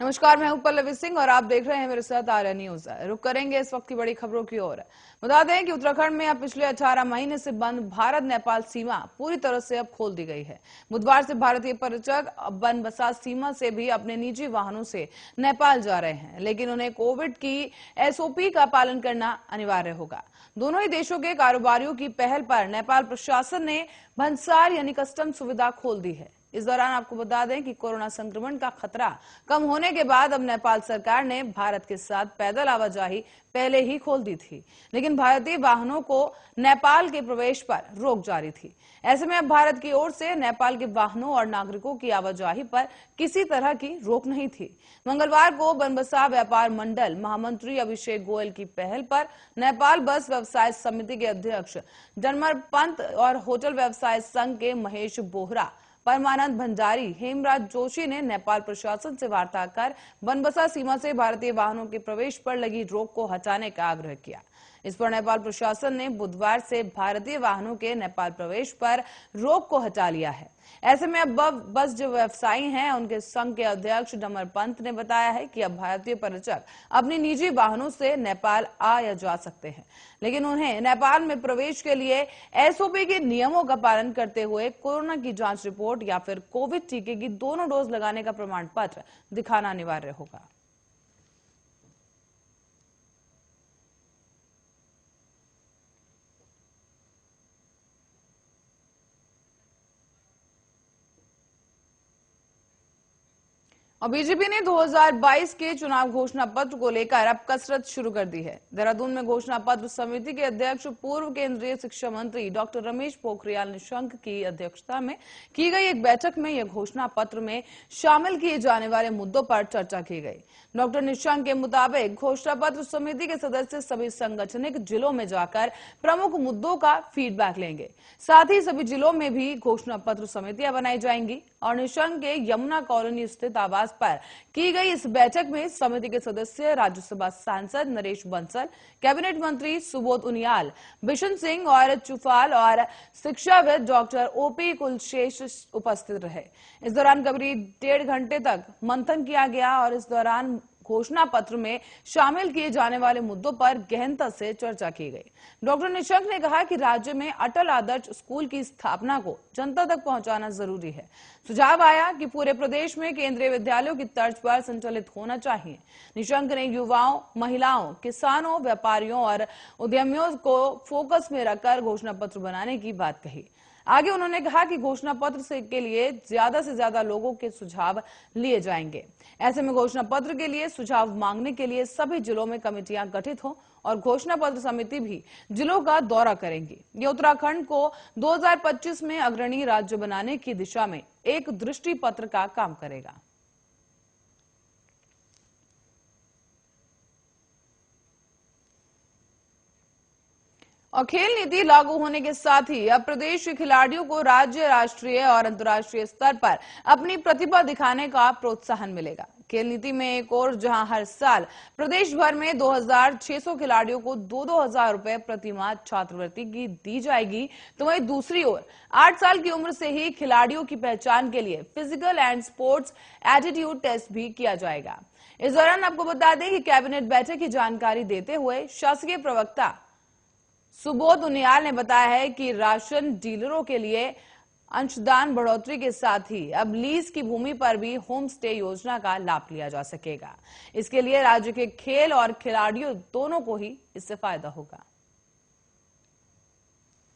नमस्कार, मैं हूं पल्लवी सिंह और आप देख रहे हैं मेरे साथ आर्या न्यूज। रुक करेंगे इस वक्त की बड़ी खबरों की ओर। बता दें कि उत्तराखंड में अब पिछले 18 महीने से बंद भारत नेपाल सीमा पूरी तरह से अब खोल दी गई है। बुधवार से भारतीय पर्यटक बनबसा सीमा से भी अपने निजी वाहनों से नेपाल जा रहे हैं, लेकिन उन्हें कोविड की एसओपी का पालन करना अनिवार्य होगा। दोनों ही देशों के कारोबारियों की पहल पर नेपाल प्रशासन ने भंसार यानी कस्टम सुविधा खोल दी है। इस दौरान आपको बता दें कि कोरोना संक्रमण का खतरा कम होने के बाद अब नेपाल सरकार ने भारत के साथ पैदल आवाजाही पहले ही खोल दी थी, लेकिन भारतीय वाहनों को नेपाल के प्रवेश पर रोक जारी थी। ऐसे में अब भारत की ओर से नेपाल के वाहनों और नागरिकों की आवाजाही पर किसी तरह की रोक नहीं थी। मंगलवार को बनबसा व्यापार मंडल महामंत्री अभिषेक गोयल की पहल पर नेपाल बस व्यवसाय समिति के अध्यक्ष डनमर पंत और होटल व्यवसाय संघ के महेश बोहरा, परमानंद भंडारी, हेमराज जोशी ने नेपाल प्रशासन से वार्ता कर बनबसा सीमा से भारतीय वाहनों के प्रवेश पर लगी रोक को हटाने का आग्रह किया। इस पर नेपाल प्रशासन ने बुधवार से भारतीय वाहनों के नेपाल प्रवेश पर रोक को हटा लिया है। ऐसे में अब बस जो व्यवसायी हैं उनके संघ के अध्यक्ष डमर पंत ने बताया है कि अब भारतीय पर्यटक अपनी निजी वाहनों से नेपाल आ या जा सकते हैं, लेकिन उन्हें नेपाल में प्रवेश के लिए एसओपी के नियमों का पालन करते हुए कोरोना की जांच रिपोर्ट या फिर कोविड टीके की दोनों डोज लगाने का प्रमाण पत्र दिखाना अनिवार्य होगा। और बीजेपी ने 2022 के चुनाव घोषणा पत्र को लेकर अब कसरत शुरू कर दी है। देहरादून में घोषणा पत्र समिति के अध्यक्ष पूर्व केंद्रीय शिक्षा मंत्री डॉक्टर रमेश पोखरियाल निशंक की अध्यक्षता में की गई एक बैठक में यह घोषणा पत्र में शामिल किए जाने वाले मुद्दों पर चर्चा की गई। डॉक्टर निशंक के मुताबिक घोषणा पत्र समिति के सदस्य सभी संगठनिक जिलों में जाकर प्रमुख मुद्दों का फीडबैक लेंगे। साथ ही सभी जिलों में भी घोषणा पत्र समितियां बनाई जाएंगी। और निशंक के यमुना कॉलोनी स्थित आवास पर की गई इस बैठक में समिति के सदस्य राज्यसभा सांसद नरेश बंसल, कैबिनेट मंत्री सुबोध उनियाल, बिशन सिंह और चुफाल और शिक्षाविद डॉक्टर ओपी कुलशेष उपस्थित रहे। इस दौरान करीब 1.5 घंटे तक मंथन किया गया और इस दौरान घोषणा पत्र में शामिल किए जाने वाले मुद्दों पर गहनता से चर्चा की गई। डॉक्टर निशंक ने कहा कि राज्य में अटल आदर्श स्कूल की स्थापना को जनता तक पहुंचाना जरूरी है। सुझाव आया कि पूरे प्रदेश में केंद्रीय विद्यालयों की तर्ज पर संचालित होना चाहिए। निशंक ने युवाओं, महिलाओं, किसानों, व्यापारियों और उद्यमियों को फोकस में रखकर घोषणा पत्र बनाने की बात कही। आगे उन्होंने कहा कि घोषणा पत्र के लिए ज्यादा से ज्यादा लोगों के सुझाव लिए जाएंगे। ऐसे में घोषणा पत्र के लिए सुझाव मांगने के लिए सभी जिलों में कमेटियां गठित हो और घोषणा पत्र समिति भी जिलों का दौरा करेंगी। ये उत्तराखंड को 2025 में अग्रणी राज्य बनाने की दिशा में एक दृष्टि पत्र का काम करेगा। और खेल नीति लागू होने के साथ ही अब प्रदेश के खिलाड़ियों को राज्य, राष्ट्रीय और अंतर्राष्ट्रीय स्तर पर अपनी प्रतिभा दिखाने का प्रोत्साहन मिलेगा। खेल नीति में एक और जहां हर साल प्रदेश भर में 2600 खिलाड़ियों को 2-2 हजार रुपए प्रति माह छात्रवृत्ति की दी जाएगी, तो वहीं दूसरी ओर 8 साल की उम्र से ही खिलाड़ियों की पहचान के लिए physical and sports attitude test भी किया जाएगा। इस दौरान आपको बता दें कि कैबिनेट बैठक की जानकारी देते हुए शासकीय प्रवक्ता सुबोध उनियाल ने बताया है कि राशन डीलरों के लिए अंशदान बढ़ोतरी के साथ ही अब लीज की भूमि पर भी होम स्टे योजना का लाभ लिया जा सकेगा। इसके लिए राज्य के खेल और खिलाड़ियों दोनों को ही इससे फायदा होगा।